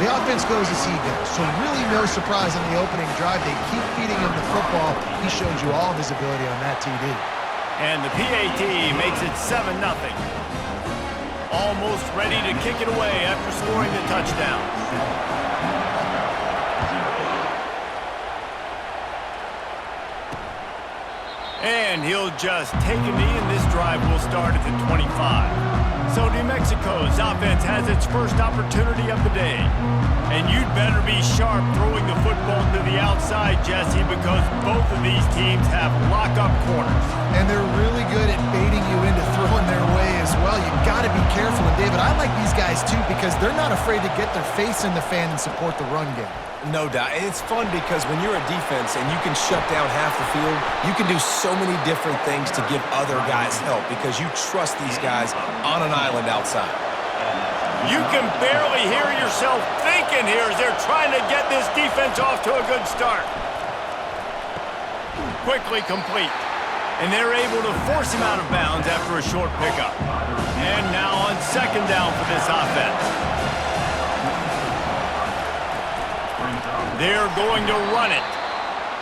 The offense goes as he goes, so really no surprise on the opening drive. They keep feeding him the football. He showed you all of his ability on that TD. And the PAT makes it 7-0. Almost ready to kick it away after scoring the touchdown. And he'll just take a knee, and this drive will start at the 25. So New Mexico's offense has its first opportunity of the day. And you'd better be sharp throwing the football to the outside, Jesse, because both of these teams have lock-up corners. And they're really good at baiting you into throwing their way as well. You've got to be careful. And, David, I like these guys, too, because they're not afraid to get their face in the fan and support the run game. No doubt. And it's fun because when you're a defense and you can shut down half the field, you can do so many different things to give other guys help because you trust these guys on an island outside. You can barely hear yourself thinking here as they're trying to get this defense off to a good start. Quickly complete. And they're able to force him out of bounds after a short pickup. And now on second down for this offense. They're going to run it.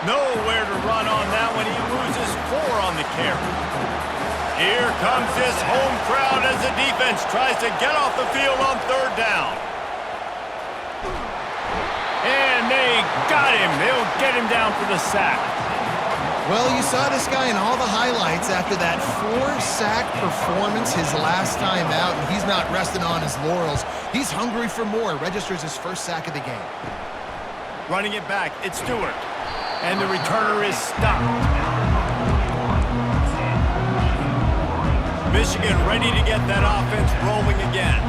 Nowhere to run on that one. He loses 4 on the carry. Here comes this home crowd as the defense tries to get off the field on third down. And they got him. They'll get him down for the sack. Well, you saw this guy in all the highlights after that 4-sack performance his last time out, and he's not resting on his laurels. He's hungry for more. Registers his first sack of the game. Running it back, it's Stewart. And the returner is stopped. Michigan ready to get that offense rolling again.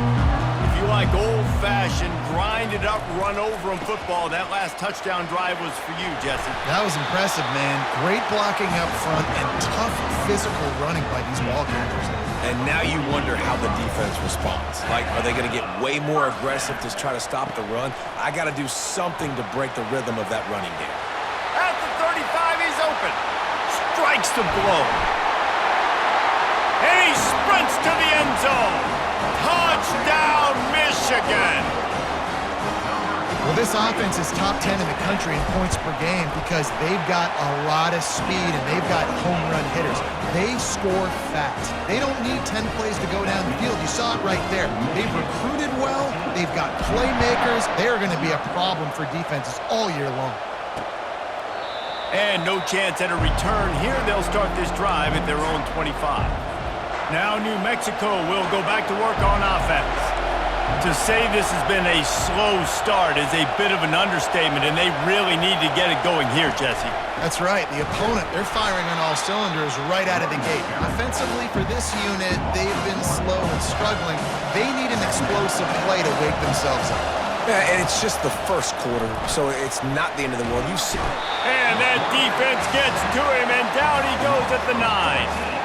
If you like old-fashioned, grind-it-up, run-over-'em football, that last touchdown drive was for you, Jesse. That was impressive, man. Great blocking up front and tough physical running by these ball carriers. And now you wonder how the defense responds. Like, are they going to get way more aggressive to try to stop the run? I got to do something to break the rhythm of that running game. At the 35, he's open. Strikes the blow. And he sprints to the end zone. Touchdown, Michigan. Well, this offense is top 10 in the country in points per game because they've got a lot of speed and they've got home run hitters. They score fast. They don't need 10 plays to go down the field. You saw it right there. They've recruited well. They've got playmakers. They're going to be a problem for defenses all year long. And no chance at a return here. They'll start this drive at their own 25. Now New Mexico will go back to work on offense. To say this has been a slow start is a bit of an understatement, and they really need to get it going here, Jesse. That's right. The opponent, they're firing on all cylinders right out of the gate. Offensively, for this unit, they've been slow and struggling. They need an explosive play to wake themselves up. Yeah, and it's just the first quarter, so it's not the end of the world. You see. And that defense gets to him, and down he goes at the 9.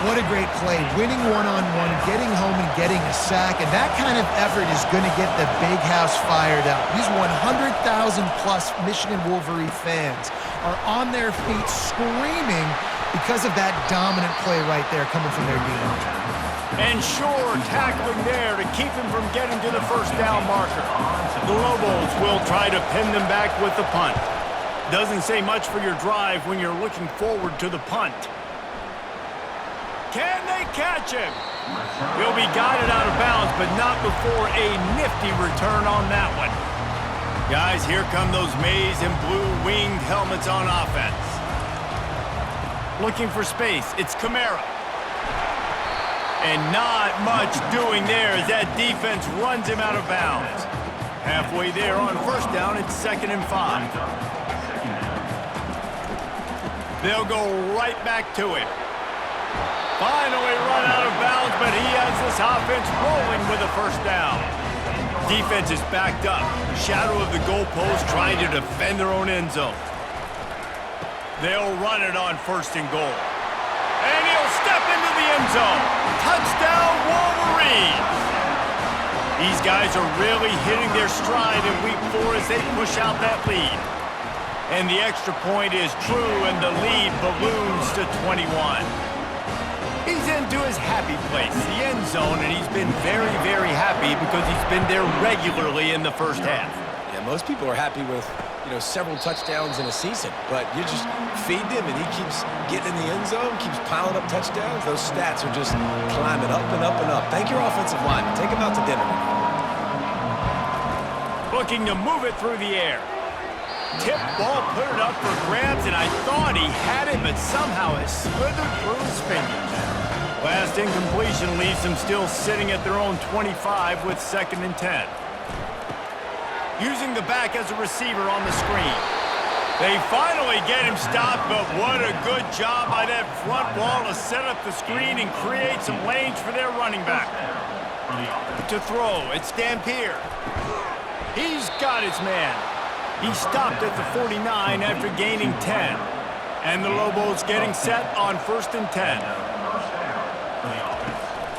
What a great play. Winning one-on-one, getting home and getting a sack, and that kind of effort is going to get the big house fired up. These 100,000-plus Michigan Wolverine fans are on their feet screaming because of that dominant play right there coming from their defense. And sure, tackling there to keep him from getting to the first down marker. The Lobos will try to pin them back with the punt. Doesn't say much for your drive when you're looking forward to the punt. Can they catch him? He'll be guided out of bounds, but not before a nifty return on that one. Guys, here come those maize and blue winged helmets on offense. Looking for space, it's Kamara. And not much doing there as that defense runs him out of bounds. Halfway there on first down, it's 2nd and 5. They'll go right back to him. Finally run out of bounds, but he has this offense rolling with a first down. Defense is backed up. Shadow of the goalpost trying to defend their own end zone. They'll run it on 1st and goal. And he'll step into the end zone. Touchdown, Wolverines! These guys are really hitting their stride in week 4 as they push out that lead. And the extra point is true, and the lead balloons to 21. He's into his happy place, the end zone, and he's been very, very happy happy because he's been there regularly in the first half. Yeah, most people are happy with, several touchdowns in a season, but you just feed him and he keeps getting in the end zone, keeps piling up touchdowns. Those stats are just climbing up and up and up. Thank your offensive lineman. Take him out to dinner. Looking to move it through the air. Tip ball, put it up for grabs, and I thought he had it, but somehow it slithered through his fingers. Last incompletion leaves them still sitting at their own 25 with 2nd and 10. Using the back as a receiver on the screen. They finally get him stopped, but what a good job by that front wall to set up the screen and create some lanes for their running back. To throw, it's Dampier. He's got his man. He stopped at the 49 after gaining 10. And the Lobos getting set on 1st and 10.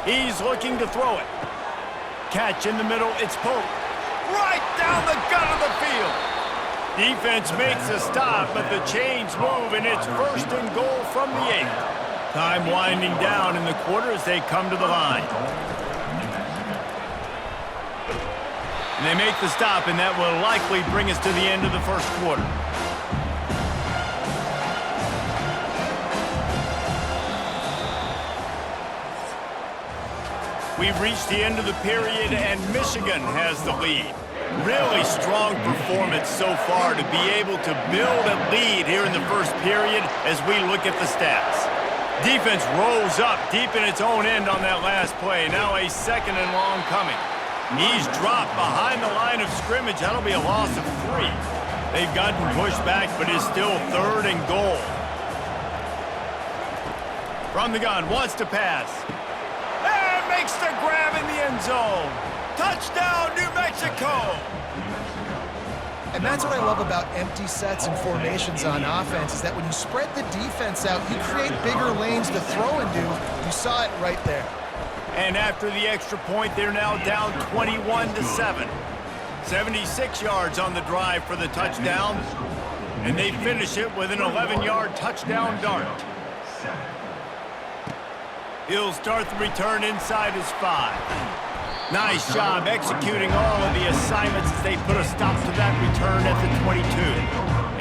He's looking to throw it. Catch in the middle, it's Pope. Right down the gut of the field. Defense makes a stop, but the chains move, and it's 1st and goal from the 8. Time winding down in the quarter as they come to the line. And they make the stop, and that will likely bring us to the end of the first quarter. We've reached the end of the period, and Michigan has the lead. Really strong performance so far to be able to build a lead here in the first period as we look at the stats. Defense rose up deep in its own end on that last play. Now a 2nd and long coming. He's dropped behind the line of scrimmage. That'll be a loss of 3. They've gotten pushed back, but it's still 3rd and goal. From the gun, wants to pass. And makes the grab in the end zone. Touchdown, New Mexico! And that's what I love about empty sets and formations on offense, is that when you spread the defense out, you create bigger lanes to throw into. You saw it right there. And after the extra point, they're now down 21-7. 76 yards on the drive for the touchdown. And they finish it with an 11-yard touchdown dart. He'll start the return inside his 5. Nice job executing all of the assignments as they put a stop to that return at the 22.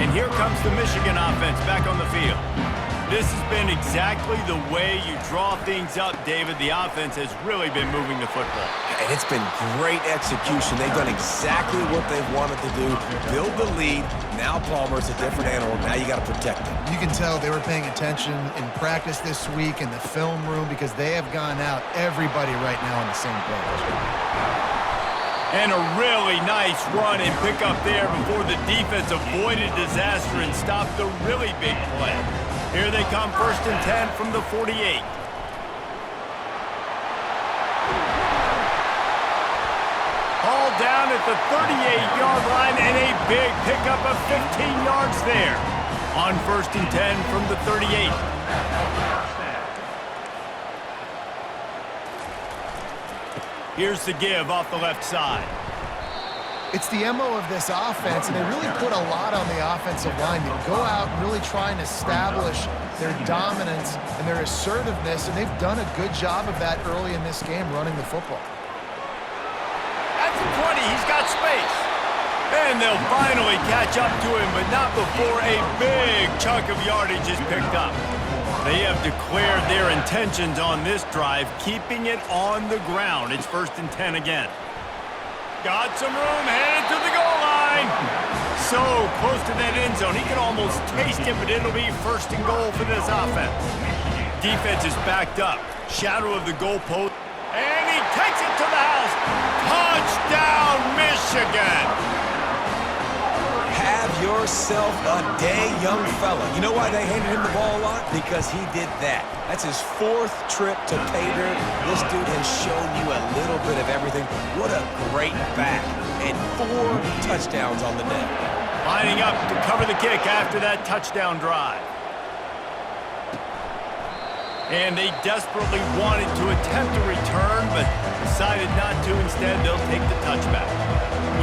And here comes the Michigan offense back on the field. This has been exactly the way you draw things up, David. The offense has really been moving the football. And it's been great execution. They've done exactly what they've wanted to do. Build the lead. Now Palmer's a different animal. Now you got to protect him. You can tell they were paying attention in practice this week in the film room, because they have gone out, everybody right now on the same page. And a really nice run and pick up there before the defense avoided disaster and stopped the really big play. Here they come, 1st and 10 from the 48. Hauled down at the 38-yard line, and a big pickup of 15 yards there. On 1st and 10 from the 38. Here's the give off the left side. It's the MO of this offense, and they really put a lot on the offensive line. They go out and really try and establish their dominance and their assertiveness, and they've done a good job of that early in this game, running the football. At the 20, he's got space. And they'll finally catch up to him, but not before a big chunk of yardage is picked up. They have declared their intentions on this drive, keeping it on the ground. It's 1st and 10 again. Got some room, headed to the goal line. So close to that end zone, he can almost taste it, but it'll be 1st and goal for this offense. Defense is backed up. Shadow of the goalpost. And he takes it to the house. Touchdown, Michigan! Have yourself a day, young fella. You know why they handed him the ball a lot? Because he did that. That's his 4th trip to pay dirt. This dude has shown you a little bit of everything. What a great back. And 4 touchdowns on the day. Lining up to cover the kick after that touchdown drive. And they desperately wanted to attempt a return, but decided not to. Instead, they'll take the touchback.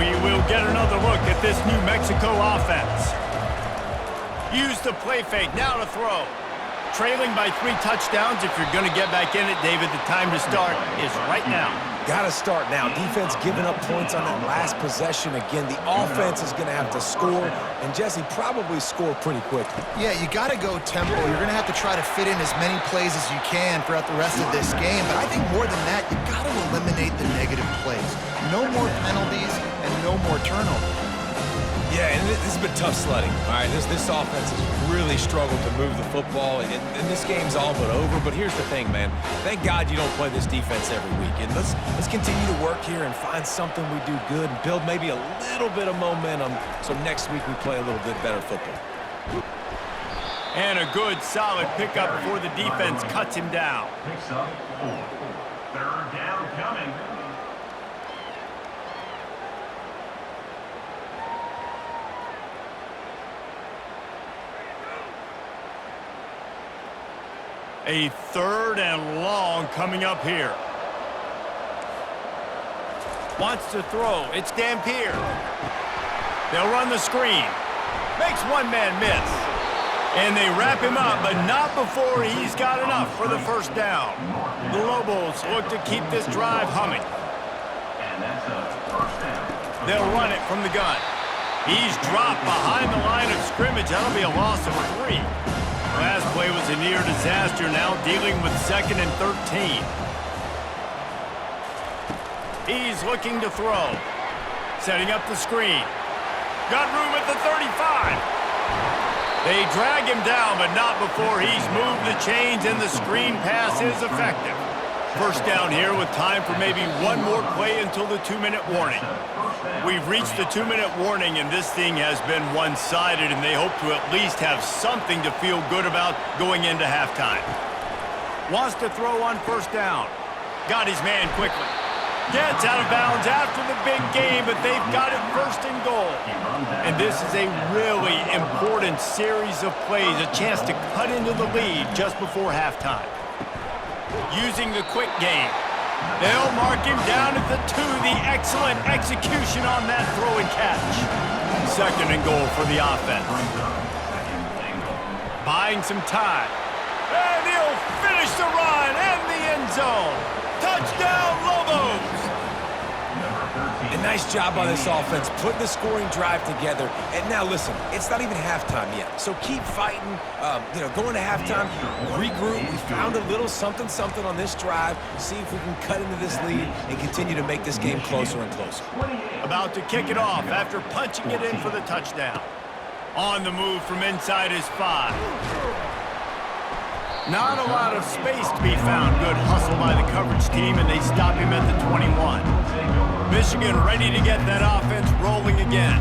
We will get another look at this New Mexico offense. Use the play fake, now to throw. Trailing by 3 touchdowns. If you're going to get back in it, David, the time to start is right now. Got to start now. Defense giving up points on that last possession. Again, the offense is going to have to score, and Jesse probably score pretty quickly. Yeah, you got to go tempo. You're going to have to try to fit in as many plays as you can throughout the rest of this game. But I think more than that, you got to eliminate the negative plays. No more penalties and no more turnovers. Yeah, and this has been tough sledding. All right, this offense has really struggled to move the football, and this game's all but over. But here's the thing, man. Thank God you don't play this defense every week. And let's continue to work here and find something we do good and build maybe a little bit of momentum so next week we play a little bit better football. And a good, solid pickup before the defense cuts him down. Picks up 4. Third down coming. A 3rd and long coming up here. Wants to throw. It's Dampier. They'll run the screen. Makes one man miss. And they wrap him up, but not before he's got enough for the first down. The Lobos look to keep this drive humming. And that's a first down. They'll run it from the gun. He's dropped behind the line of scrimmage. That'll be a loss of 3. Last play was a near disaster, now dealing with 2nd and 13. He's looking to throw. Setting up the screen. Got room at the 35. They drag him down, but not before he's moved the chains, and the screen pass is effective. First down here with time for maybe one more play until the 2-minute warning. We've reached the 2-minute warning, and this thing has been one-sided, and they hope to at least have something to feel good about going into halftime. Wants to throw on first down. Got his man quickly. Gets out of bounds after the big game, but they've got it 1st and goal. And this is a really important series of plays, a chance to cut into the lead just before halftime. Using the quick game. They'll mark him down at the 2. The excellent execution on that throw and catch. 2nd and goal for the offense. Buying some time. And he'll finish the run and the end zone. Touchdown, Lobos! A nice job by this offense, putting the scoring drive together. And now listen, it's not even halftime yet. So keep fighting, going to halftime, regroup. We found a little something on this drive. See if we can cut into this lead and continue to make this game closer and closer. About to kick it off after punching it in for the touchdown. On the move from inside his 5. Not a lot of space to be found. Good hustle by the coverage team, and they stop him at the 21. Michigan ready to get that offense rolling again.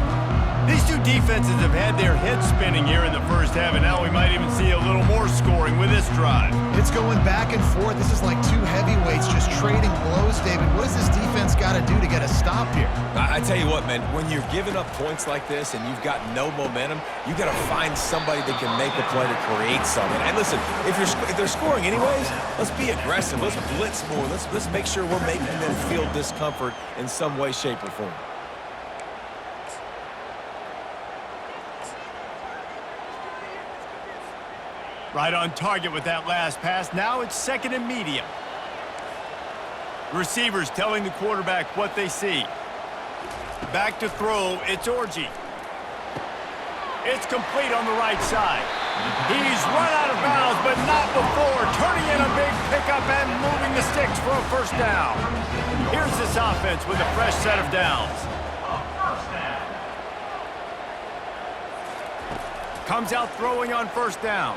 These two defenses have had their heads spinning here in the first half, and now we might even see a little more scoring with this drive. It's going back and forth. This is like two heavyweights just trading blows, David. What does this defense got to do to get a stop here? I tell you what, man, when you're giving up points like this and you've got no momentum, you got to find somebody that can make a play to create something. And listen, if they're scoring anyways, let's be aggressive. Let's blitz more. Let's make sure we're making them feel discomfort in some way, shape, or form. Right on target with that last pass. Now it's 2nd and medium. Receivers telling the quarterback what they see. Back to throw. It's Orji. It's complete on the right side. He's run out of bounds, but not before turning in a big pickup and moving the sticks for a first down. Here's this offense with a fresh set of downs. Comes out throwing on first down.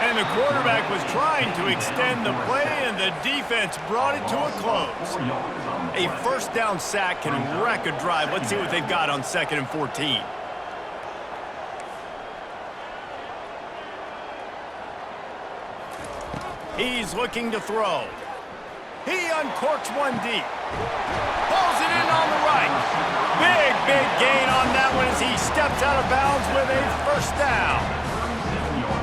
And the quarterback was trying to extend the play, and the defense brought it to a close. A first down sack can wreck a drive. Let's see what they've got on 2nd and 14. He's looking to throw. He uncorks one deep. Pulls it in on the right. Big gain on that one as he steps out of bounds with a first down.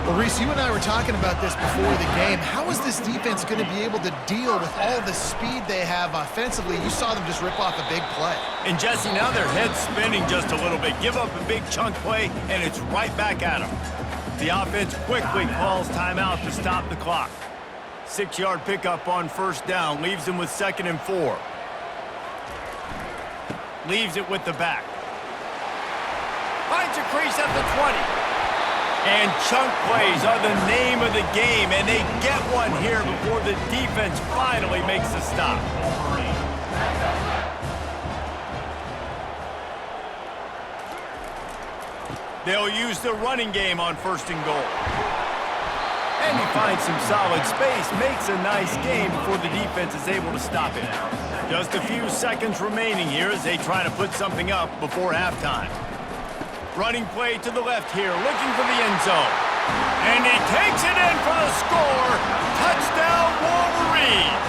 Well, Reese, you and I were talking about this before the game. How is this defense going to be able to deal with all the speed they have offensively? You saw them just rip off a big play. And Jesse, now their head's spinning just a little bit. Give up a big chunk play, and it's right back at them. The offense quickly calls timeout to stop the clock. 6-yard pickup on first down. Leaves him with 2nd and 4. Leaves it with the back. Finds a crease at the 20. And chunk plays are the name of the game, and they get one here before the defense finally makes the stop. They'll use the running game on 1st and goal. And he finds some solid space, makes a nice gain before the defense is able to stop it. Just a few seconds remaining here as they try to put something up before halftime. Running play to the left here, looking for the end zone. And he takes it in for the score. Touchdown, Wolverines.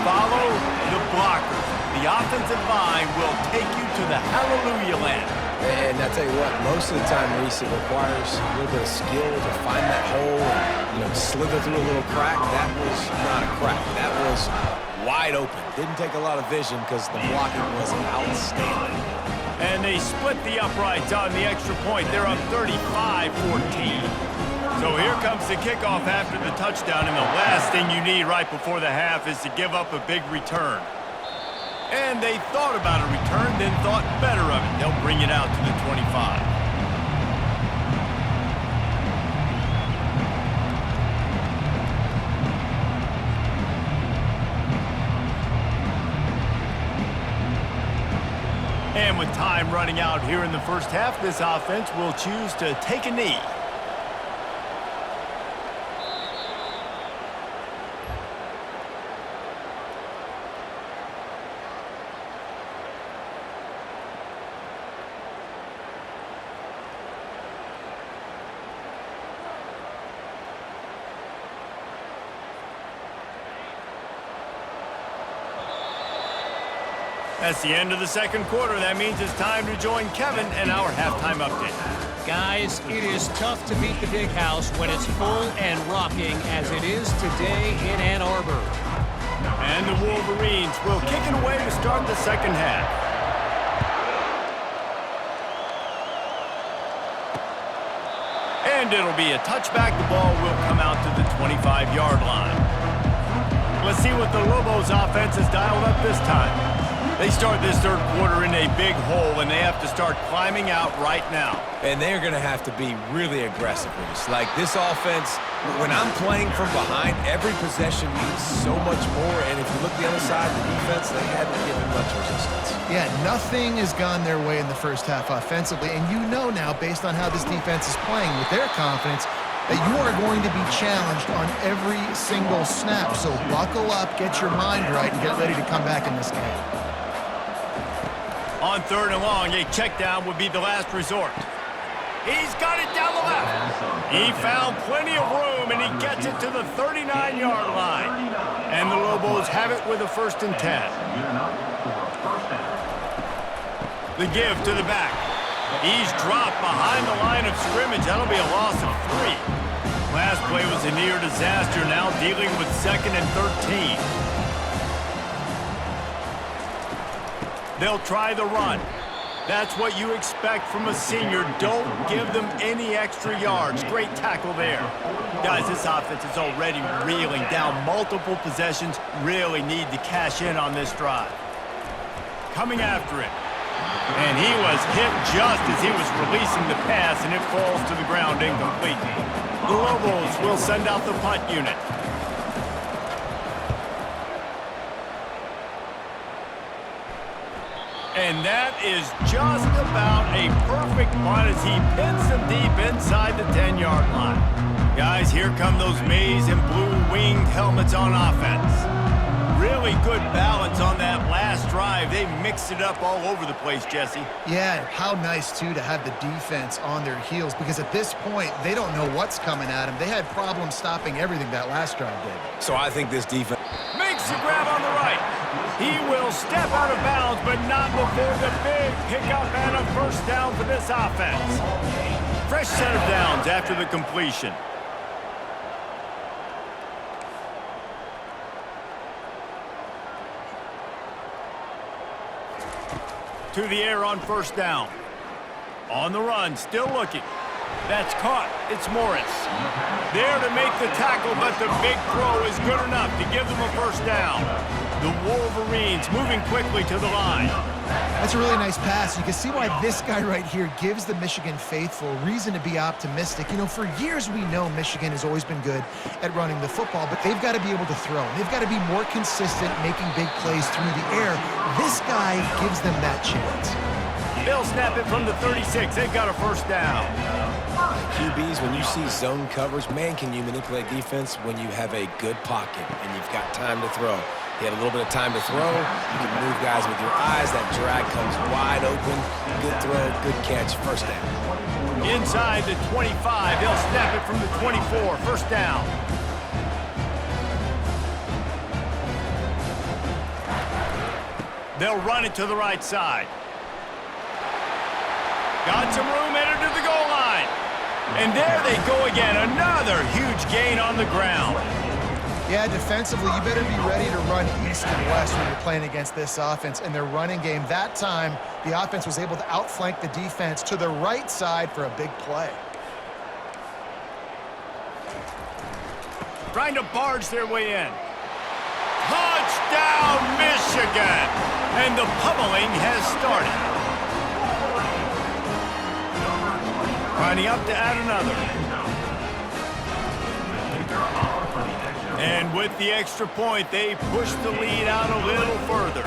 Follow the blockers. The offensive line will take you to the hallelujah land. And I tell you what, most of the time, Reese, it requires a little bit of skill to find that hole and, slither through a little crack. That was not a crack. That was wide open. Didn't take a lot of vision because the blocking was outstanding. And they split the uprights on the extra point. They're up 35-14. So here comes the kickoff after the touchdown, and the last thing you need right before the half is to give up a big return. And they thought about a return, then thought better of it. They'll bring it out to the 25. And with time running out here in the first half, this offense will choose to take a knee. That's the end of the second quarter. That means it's time to join Kevin and our halftime update. Guys, it is tough to beat the Big House when it's full and rocking as it is today in Ann Arbor. And the Wolverines will kick it away to start the second half. And it'll be a touchback. The ball will come out to the 25-yard line. Let's see what the Lobos offense has dialed up this time. They start this third quarter in a big hole, and they have to start climbing out right now. And they're going to have to be really aggressive, Reese. Like this offense, when I'm playing from behind, every possession means so much more. And if you look the other side, the defense, they haven't given much resistance. Yeah, nothing has gone their way in the first half offensively. And you know now, based on how this defense is playing with their confidence, that you are going to be challenged on every single snap. So buckle up, get your mind right, and get ready to come back in this game. On 3rd and long, a check down would be the last resort. He's got it down the left. He found plenty of room, and he gets it to the 39-yard line. And the Lobos have it with a 1st and 10. The give to the back. He's dropped behind the line of scrimmage. That'll be a loss of 3. Last play was a near disaster, now dealing with 2nd and 13. They'll try the run. That's what you expect from a senior. Don't give them any extra yards. Great tackle there. Guys, this offense is already reeling down multiple possessions. Really need to cash in on this drive. Coming after it. And he was hit just as he was releasing the pass, and it falls to the ground incomplete. The Lobos will send out the punt unit. And that is just about a perfect punt as he pins them deep inside the 10-yard line. Guys, here come those maize and blue winged helmets on offense. Really good balance on that last drive. They mixed it up all over the place, Jesse. Yeah, how nice, too, to have the defense on their heels, because at this point, they don't know what's coming at them. They had problems stopping everything that last drive did. So I think this defense makes the grab on the right. He will step out of bounds, but not before the big pickup and a 1st down for this offense. Fresh set of downs after the completion. To the air on 1st down. On the run, still looking. That's caught. It's Morris. There to make the tackle, but the big throw is good enough to give them a first down. The Wolverines moving quickly to the line. That's a really nice pass. You can see why this guy right here gives the Michigan faithful reason to be optimistic. You know, for years we know Michigan has always been good at running the football, but they've got to be able to throw. They've got to be more consistent making big plays through the air. This guy gives them that chance. They'll snap it from the 36. They've got a first down. QBs, when you see zone coverage, man, can you manipulate defense when you have a good pocket and you've got time to throw. He had a little bit of time to throw. You can move guys with your eyes. That drag comes wide open. Good throw, good catch, first down. Inside the 25, they'll snap it from the 24. First down. They'll run it to the right side. Got some room, headed to the goal line. And there they go again. Another huge gain on the ground. Yeah, defensively, you better be ready to run east and west when you're playing against this offense. In their running game, that time, the offense was able to outflank the defense to the right side for a big play. Trying to barge their way in. Touchdown, Michigan! And the pummeling has started. Lining up to add another. And with the extra point, they push the lead out a little further.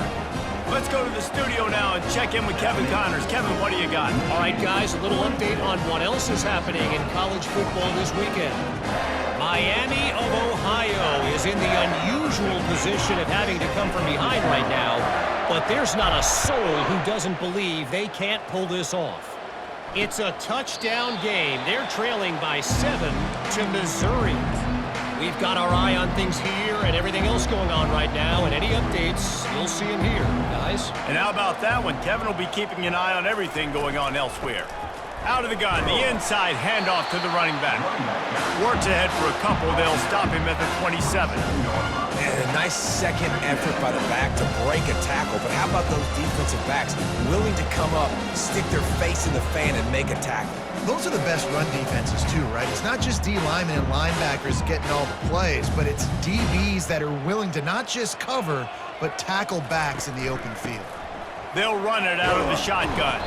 Let's go to the studio now and check in with Kevin Connors. Kevin, what do you got? All right, guys, a little update on what else is happening in college football this weekend. Miami of Ohio is in the unusual position of having to come from behind right now, but there's not a soul who doesn't believe they can't pull this off. It's a touchdown game. They're trailing by 7 to Missouri. We've got our eye on things here and everything else going on right now, and any updates, you'll see them here, guys. And how about that one? Kevin will be keeping an eye on everything going on elsewhere. Out of the gun, the inside handoff to the running back. Works ahead for a couple. They'll stop him at the 27. And a nice second effort by the back to break a tackle. But how about those defensive backs willing to come up, stick their face in the fan, and make a tackle? Those are the best run defenses too, right? It's not just D linemen and linebackers getting all the plays, but it's DBs that are willing to not just cover, but tackle backs in the open field. They'll run it out of the shotgun.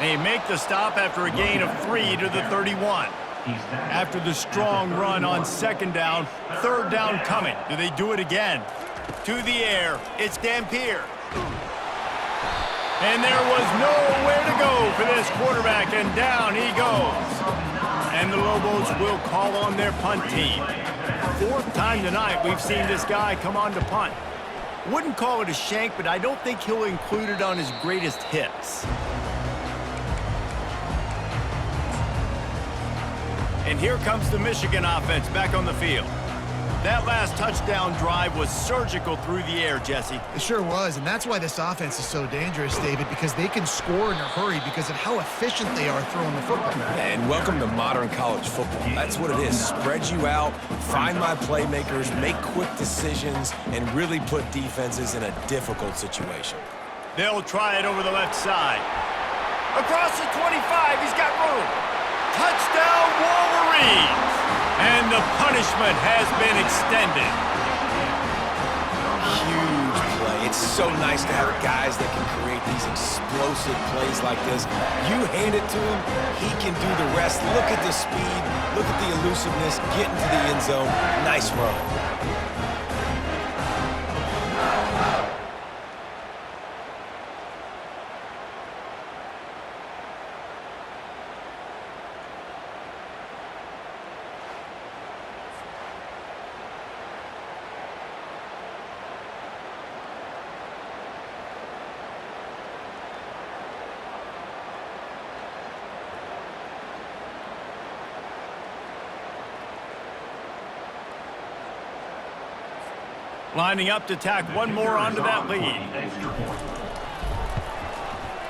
They make the stop after a gain of 3 to the 31. After the strong run on second down, third down coming. Do they do it again? To the air, it's Dampier. And there was nowhere to go for this quarterback, and down he goes. And the Lobos will call on their punt team. Fourth time tonight we've seen this guy come on to punt. Wouldn't call it a shank, but I don't think he'll include it on his greatest hits. And here comes the Michigan offense back on the field. That last touchdown drive was surgical through the air, Jesse. It sure was, and that's why this offense is so dangerous, David, because they can score in a hurry because of how efficient they are throwing the football. And welcome to modern college football. That's what it is. Spread you out, find my playmakers, make quick decisions, and really put defenses in a difficult situation. They'll try it over the left side. Across the 25, he's got room. Touchdown, Wolverines! And the punishment has been extended. Huge play. It's so nice to have guys that can create these explosive plays like this. You hand it to him, he can do the rest. Look at the speed, look at the elusiveness, get into the end zone. Nice run. Lining up to tack one more onto that lead.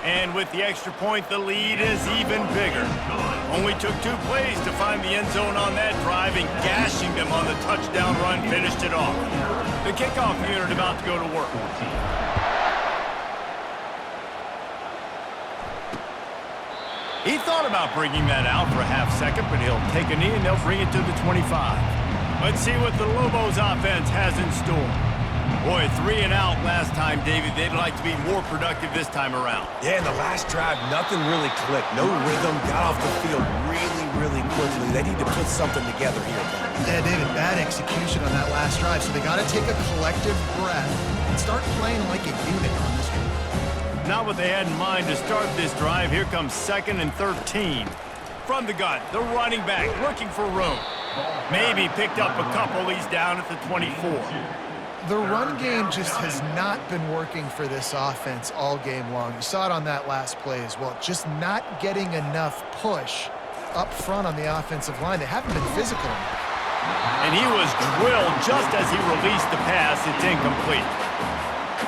And with the extra point, the lead is even bigger. Only took 2 plays to find the end zone on that drive, and gashing them on the touchdown run finished it off. The kickoff unit about to go to work. He thought about bringing that out for a half second, but he'll take a knee and they'll bring it to the 25. Let's see what the Lobos offense has in store. Boy, 3 and out last time, David. They'd like to be more productive this time around. Yeah, in the last drive, nothing really clicked. No rhythm, got off the field really quickly. They need to put something together here. Yeah, David, bad execution on that last drive, so they got to take a collective breath and start playing like a unit on this drive. Not what they had in mind to start this drive. Here comes 2nd and 13. From the gun, the running back looking for room. Maybe picked up a couple. He's down at the 24. The run game just has not been working for this offense all game long. You saw it on that last play as well. Just not getting enough push up front on the offensive line. They haven't been physical enough. And he was drilled just as he released the pass. It's incomplete.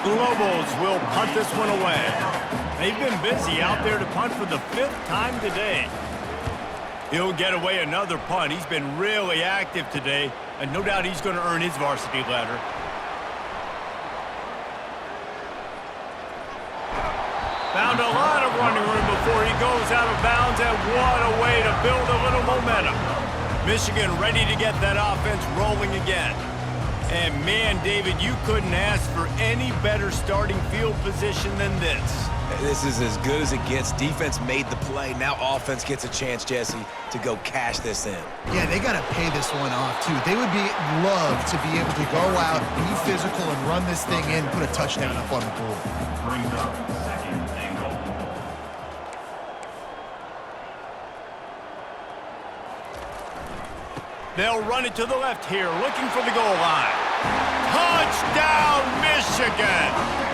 The Lobos will punt this one away. They've been busy out there to punt for the 5th time today. He'll get away another punt. He's been really active today, and no doubt he's going to earn his varsity ladder. Found a lot of running room before he goes out of bounds, and what a way to build a little momentum. Michigan ready to get that offense rolling again. And man, David, you couldn't ask for any better starting field position than this. This is as good as it gets. Defense made the play. Now offense gets a chance, Jesse, to go cash this in. Yeah, they got to pay this one off, too. They would love to be able to go out, be physical, and run this thing in, put a touchdown up on the board. Brings up 2nd and goal. They'll run it to the left here, looking for the goal line. Touchdown, Michigan!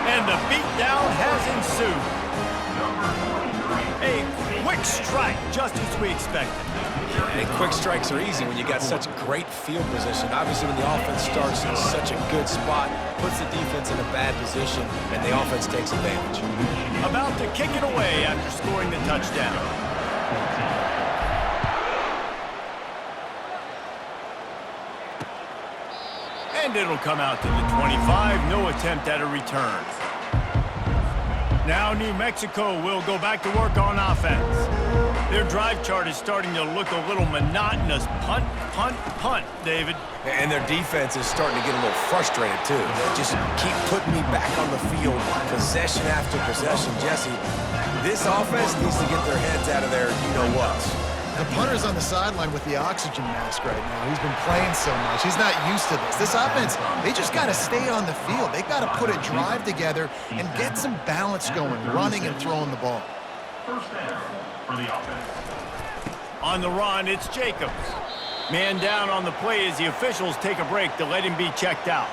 And the beatdown has ensued. A quick strike, just as we expected. And quick strikes are easy when you got such great field position. Obviously, when the offense starts in such a good spot, puts the defense in a bad position, and the offense takes advantage. About to kick it away after scoring the touchdown. And it'll come out to the 25. No attempt at a return. Now New Mexico will go back to work on offense. Their drive chart is starting to look a little monotonous. Punt, punt, punt, David. And their defense is starting to get a little frustrated, too. They just keep putting me back on the field, possession after possession. Jesse, this offense needs to get their heads out of their you-know-whats. The punter's on the sideline with the oxygen mask right now. He's been playing so much. He's not used to this. This offense, they just got to stay on the field. They got to put a drive together and get some balance going, running and throwing the ball. 1st down for the offense. On the run, it's Jacobs. Man down on the play as the officials take a break to let him be checked out.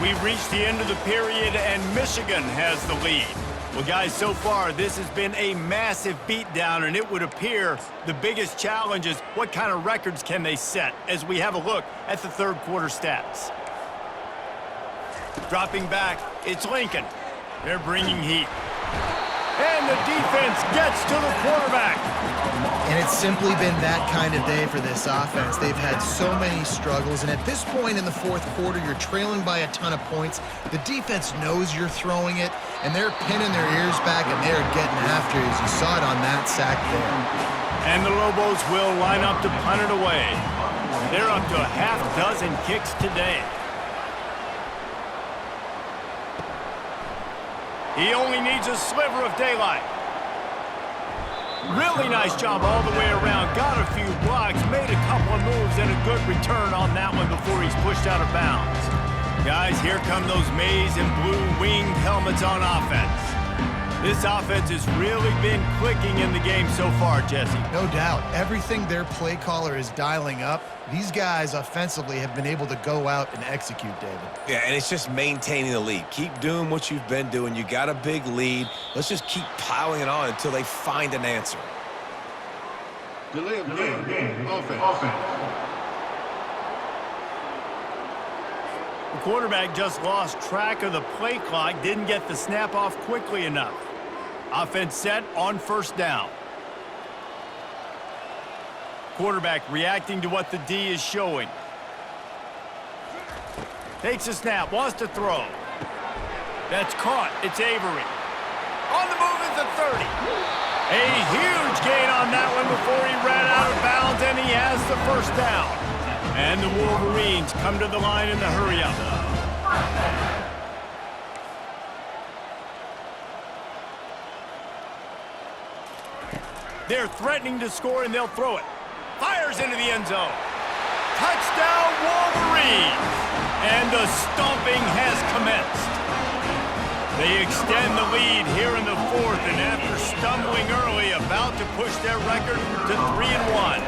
We've reached the end of the period, and Michigan has the lead. Well, guys, so far, this has been a massive beatdown, and it would appear the biggest challenge is what kind of records can they set as we have a look at the 3rd quarter stats. Dropping back, it's Lincoln. They're bringing heat. And the defense gets to the quarterback. And it's simply been that kind of day for this offense. They've had so many struggles, and at this point in the 4th quarter, you're trailing by a ton of points. The defense knows you're throwing it, and they're pinning their ears back, and they're getting after you, as you saw it on that sack there. And the Lobos will line up to punt it away. They're up to a half dozen kicks today. He only needs a sliver of daylight. Really nice job all the way around. Got a few blocks, made a couple of moves, and a good return on that one before he's pushed out of bounds. Guys, here come those maize and blue winged helmets on offense. This offense has really been clicking in the game so far, Jesse. No doubt. Everything their play caller is dialing up, these guys offensively have been able to go out and execute, David. Yeah, and it's just maintaining the lead. Keep doing what you've been doing. You got a big lead. Let's just keep piling it on until they find an answer. Delay of game. Offense. The quarterback just lost track of the play clock, didn't get the snap off quickly enough. Offense set on 1st down. Quarterback reacting to what the D is showing. Takes a snap, wants to throw. That's caught. It's Avery. On the move is the 30. A huge gain on that one before he ran out of bounds, and he has the first down. And the Wolverines come to the line in the hurry-up. They're threatening to score, and they'll throw it. Fires into the end zone. Touchdown, Wolverines! And the stomping has commenced. They extend the lead here in the fourth, and after stumbling early, about to push their record to 3-1.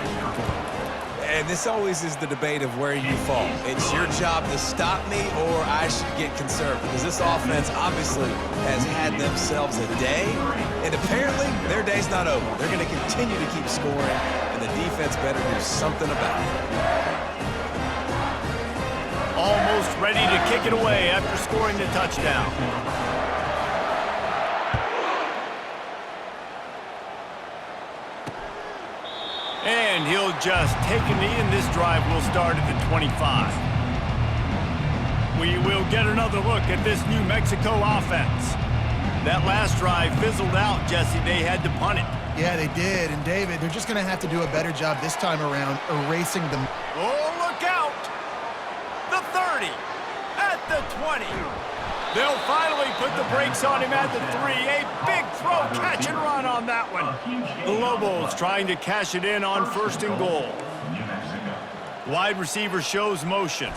And this always is the debate of where you fall. It's your job to stop me, or I should get conservative. Because this offense obviously has had themselves a day, and apparently their day's not over. They're going to continue to keep scoring, and the defense better do something about it. Almost ready to kick it away after scoring the touchdown. And he'll just take a knee, and this drive will start at the 25. We will get another look at this New Mexico offense. That last drive fizzled out, Jesse. They had to punt it. Yeah, they did. And, David, they're just going to have to do a better job this time around erasing them. Oh, look out! The 30, at the 20. They'll finally put the brakes on him at the 3. A big throw, catch and run on that one. The Lobos trying to cash it in on 1st and goal. Wide receiver shows motion.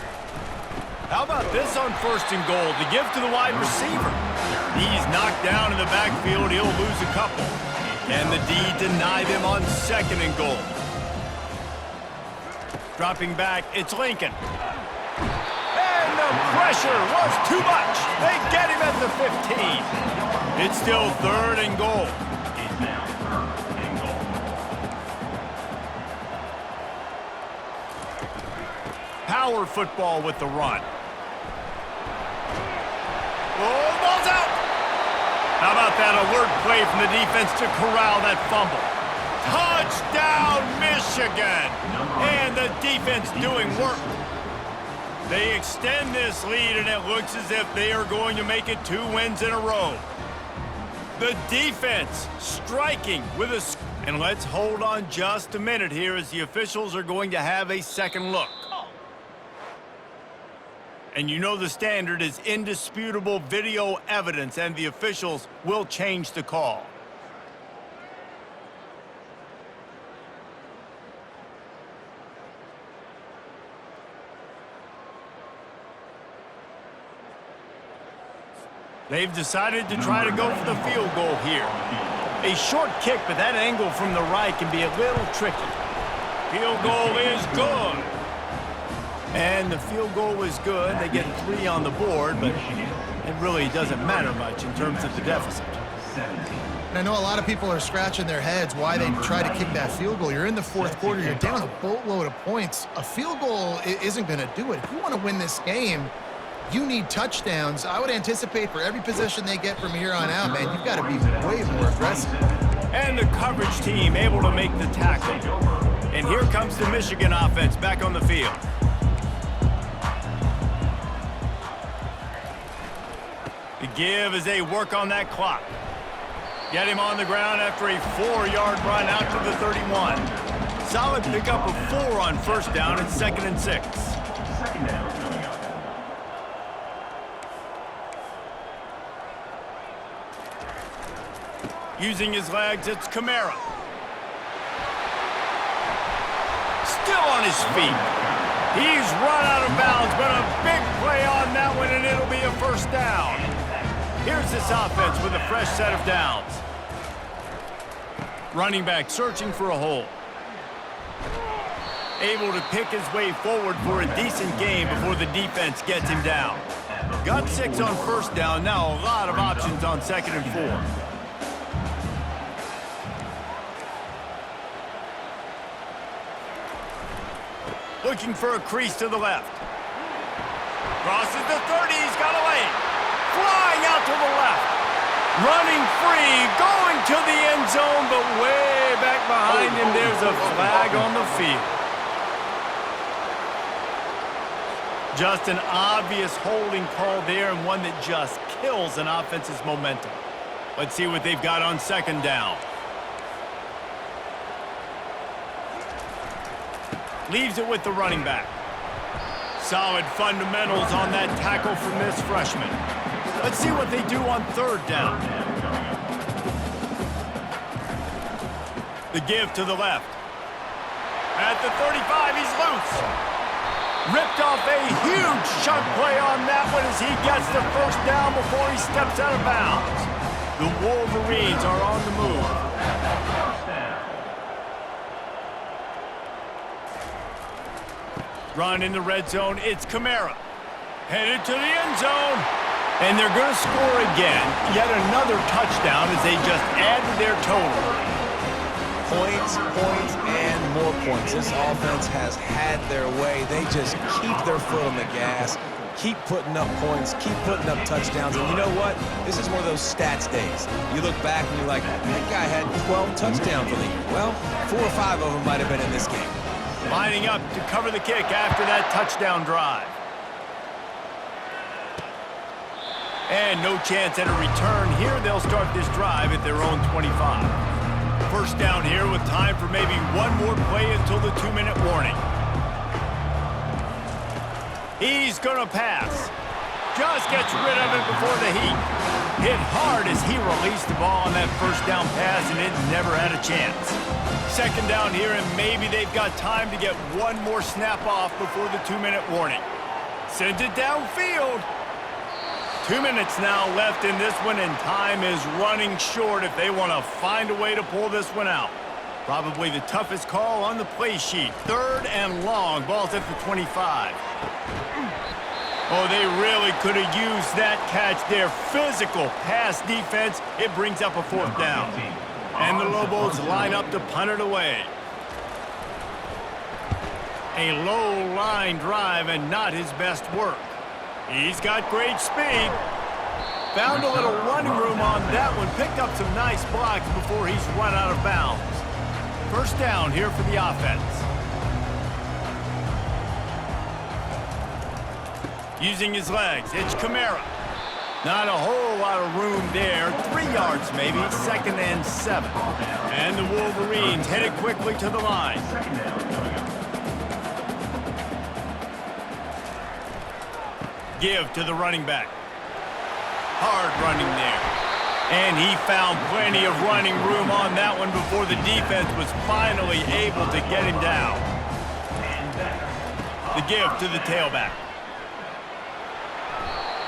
How about this on 1st and goal? The give to the wide receiver. He's knocked down in the backfield. He'll lose a couple. And the D denied him on 2nd and goal. Dropping back, it's Lincoln. And the pressure was too much. They get him at the 15. It's still 3rd and goal. Power football with the run. Oh, ball's out. How about that alert play from the defense to corral that fumble? Touchdown, Michigan. And the defense doing work. They extend this lead, and it looks as if they are going to make it 2 wins in a row. The defense striking with a... And let's hold on just a minute here as the officials are going to have a second look. And you know the standard is indisputable video evidence, and the officials will change the call. They've decided to try to go for the field goal here. A short kick, but that angle from the right can be a little tricky. Field goal is good. And the field goal is good. They get 3 on the board, but it really doesn't matter much in terms of the deficit. And I know a lot of people are scratching their heads why they try to kick that field goal. You're in the 4th quarter. You're down a boatload of points. A field goal isn't going to do it. If you want to win this game, you need touchdowns. I would anticipate for every possession they get from here on out, man, you've got to be way more aggressive. And the coverage team able to make the tackle. And here comes the Michigan offense back on the field. The give as they work on that clock. Get him on the ground after a 4-yard run out to the 31. Solid pickup of 4 on 1st down and 2nd and 6. Second down coming up. Using his legs, it's Kamara. Still on his feet. He's run out of bounds, but a big play on that one, and it'll be a 1st down. Here's this offense with a fresh set of downs. Running back searching for a hole. Able to pick his way forward for a decent gain before the defense gets him down. Got 6 on 1st down, now a lot of options on 2nd and 4. Looking for a crease to the left. Crosses the 30, he's got away. Flying out to the left. Running free, going to the end zone, but way back behind him, there's a flag on the field. Just an obvious holding call there, and one that just kills an offense's momentum. Let's see what they've got on second down. Leaves it with the running back. Solid fundamentals on that tackle from this freshman. Let's see what they do on third down. The give to the left. At the 35, he's loose. Ripped off a huge chunk play on that one as he gets the first down before he steps out of bounds. The Wolverines are on the move. Run in the red zone, it's Kamara. Headed to the end zone. And they're going to score again. Yet another touchdown as they just add to their total. Points, and more points. This offense has had their way. They just keep their foot on the gas, keep putting up points, keep putting up touchdowns. And you know what? This is one of those stats days. You look back and you're like, that guy had 12 touchdowns in the year. Well, 4 or 5 of them might have been in this game. Lining up to cover the kick after that touchdown drive. And no chance at a return here. They'll start this drive at their own 25. First down here with time for maybe one more play until the 2-minute warning. He's going to pass. Just gets rid of it before the heat. Hit hard as he released the ball on that first down pass, and it never had a chance. Second down here, and maybe they've got time to get one more snap off before the 2-minute warning. Sends it downfield. 2 minutes now left in this one, and time is running short if they want to find a way to pull this one out. Probably the toughest call on the play sheet. Third and long. Ball's at the 25. Oh, they really could have used that catch there. Physical pass defense. It brings up a fourth down. And the Lobos line up to punt it away. A low line drive and not his best work. He's got great speed. Found a little running room on that one. Picked up some nice blocks before he's run out of bounds. First down here for the offense. Using his legs, it's Kamara. Not a whole lot of room there. 3 yards maybe, 2nd and 7. And the Wolverines headed quickly to the line. Give to the running back. Hard running there. And he found plenty of running room on that one before the defense was finally able to get him down. The give to the tailback.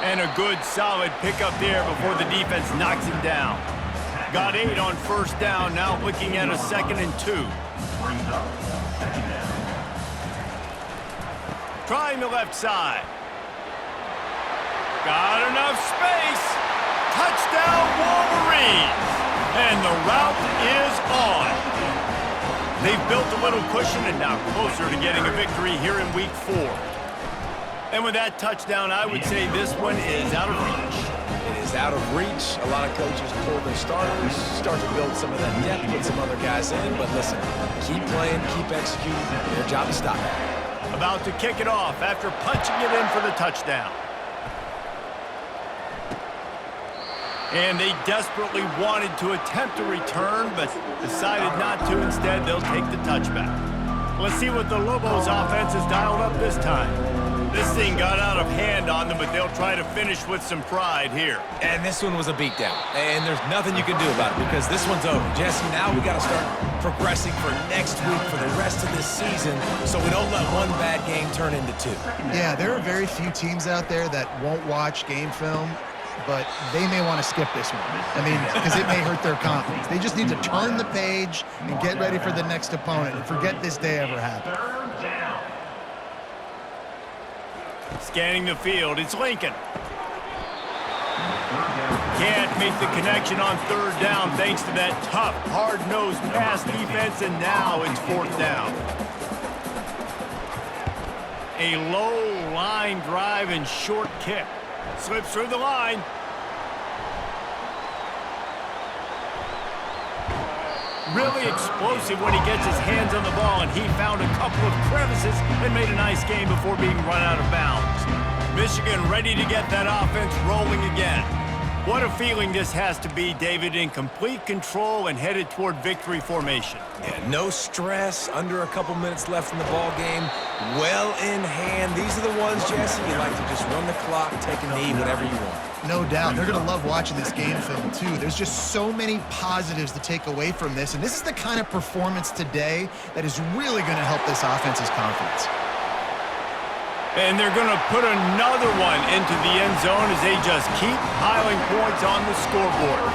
And a good solid pickup there before the defense knocks him down. Got 8 on first down, now looking at a 2nd and 2. Trying the left side. Got enough space. Touchdown Wolverines. And the route is on. They've built a little cushion and now closer to getting a victory here in week 4. And with that touchdown, I would say this one is out of reach. It is out of reach. A lot of coaches pull their starters, start to build some of that depth, put some other guys in. But listen, keep playing, keep executing. Their job is stop it. About to kick it off after punching it in for the touchdown. And they desperately wanted to attempt a return, but decided not to. Instead, they'll take the touchback. Let's see what the Lobos offense has dialed up this time. This thing got out of hand on them, but they'll try to finish with some pride here. And this one was a beatdown. And there's nothing you can do about it because this one's over. Jesse, now we got to start progressing for next week for the rest of this season so we don't let one bad game turn into 2. Yeah, there are very few teams out there that won't watch game film, but they may want to skip this one. I mean, because it may hurt their confidence. They just need to turn the page and get ready for the next opponent and forget this day ever happened. Scanning the field, it's Lincoln. Can't make the connection on third down thanks to that tough, hard-nosed pass defense, and now it's fourth down. A low line drive and short kick. Slips through the line. Really explosive when he gets his hands on the ball, and he found a couple of crevices and made a nice game before being run out of bounds. Michigan ready to get that offense rolling again. What a feeling this has to be, David, in complete control and headed toward victory formation. Yeah, no stress, under a couple minutes left in the ball game, well in hand. These are the ones, Jesse, you like to just run the clock, take a knee, whatever you want. No doubt. They're going to love watching this game film, too. There's just so many positives to take away from this, and this is the kind of performance today that is really going to help this offense's confidence. And they're going to put another one into the end zone as they just keep piling points on the scoreboard.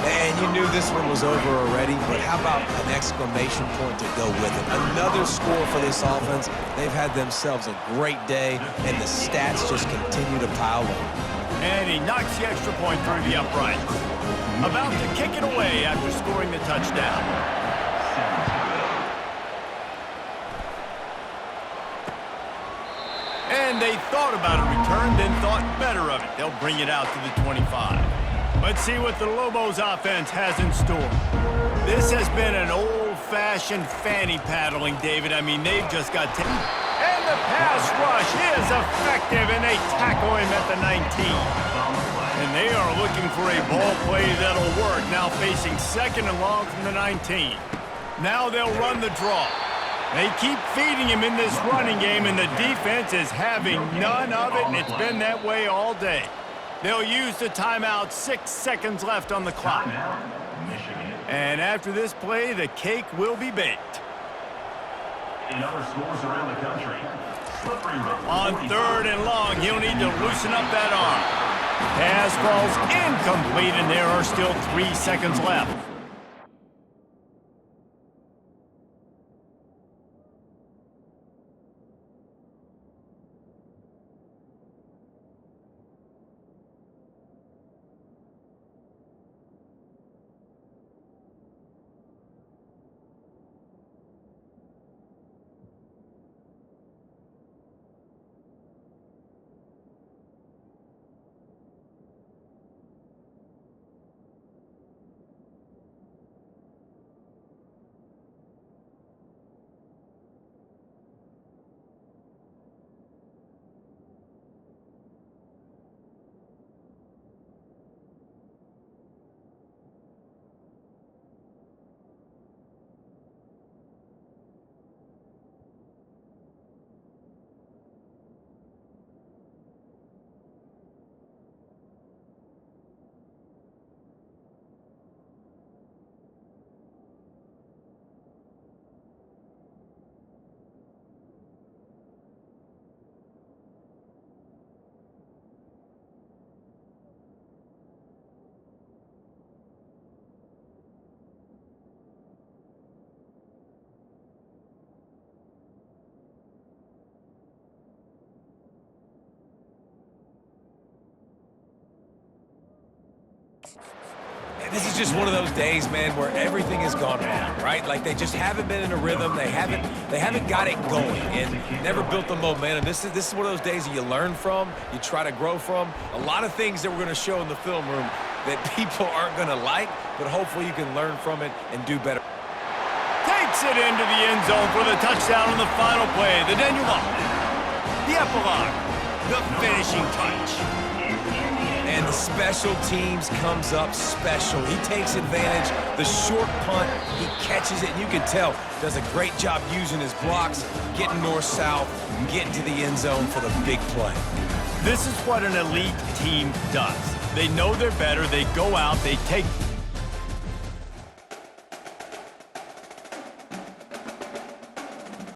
And you knew this one was over already, but how about an exclamation point to go with it? Another score for this offense. They've had themselves a great day, and the stats just continue to pile on. And he knocks the extra point through the uprights. About to kick it away after scoring the touchdown. And they thought about a return, then thought better of it. They'll bring it out to the 25. Let's see what the Lobos offense has in store. This has been an old-fashioned fanny paddling, David. I mean, they've just got to... And the pass rush is effective, and they tackle him at the 19. And they are looking for a ball play that'll work, now facing second and long from the 19. Now they'll run the draw. They keep feeding him in this running game, and the defense is having none of it, and it's been that way all day. They'll use the timeout, 6 seconds left on the clock. And after this play, the cake will be baked. In other schools around the country, slippery road. On third and long, he'll need to loosen up that arm. Pass falls incomplete, and there are still 3 seconds left. This is just one of those days, man, where everything has gone wrong, right? Like they just haven't been in a rhythm. They haven't got it going and never built the momentum. This is one of those days that you learn from, you try to grow from. A lot of things that we're going to show in the film room that people aren't going to like, but hopefully you can learn from it and do better. Takes it into the end zone for the touchdown on the final play. The denouement, the epilogue, the finishing touch. And the special teams comes up special. He takes advantage. The short punt, he catches it, and you can tell, does a great job using his blocks, getting north-south, getting to the end zone for the big play. This is what an elite team does. They know they're better. They go out, they take